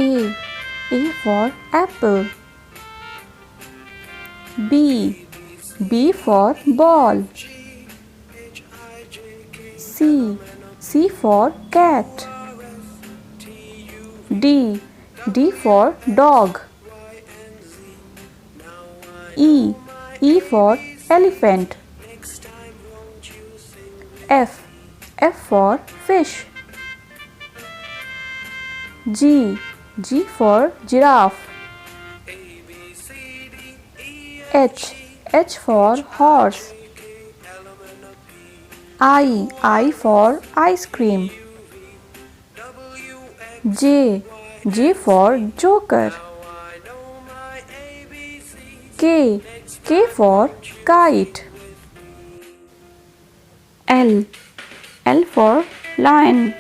A. A for apple. B. B for ball. C. C for cat. D. D for dog. E. E for elephant. F. F for fish. G. G for giraffe. H. H for horse. I for ice cream. J. J for joker. K. K for kite. L. L for lion.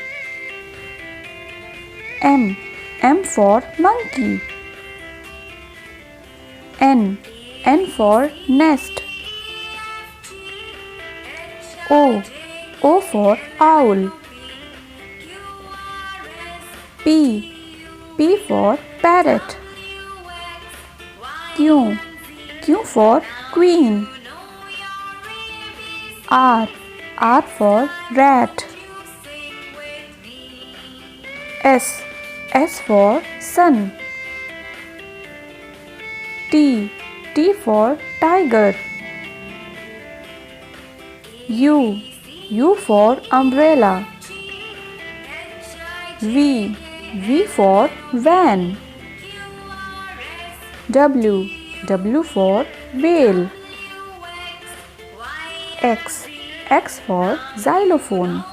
M. M for monkey. N. N for nest. O. O for owl. P. P for parrot. Q. Q for queen. R. R for rat. S. S for sun. T. T for tiger. U. U for umbrella. V. V for van. W. W for whale. X. X for xylophone.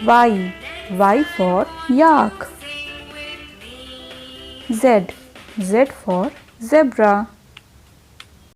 Y. Y for yak. Z. Z for zebra.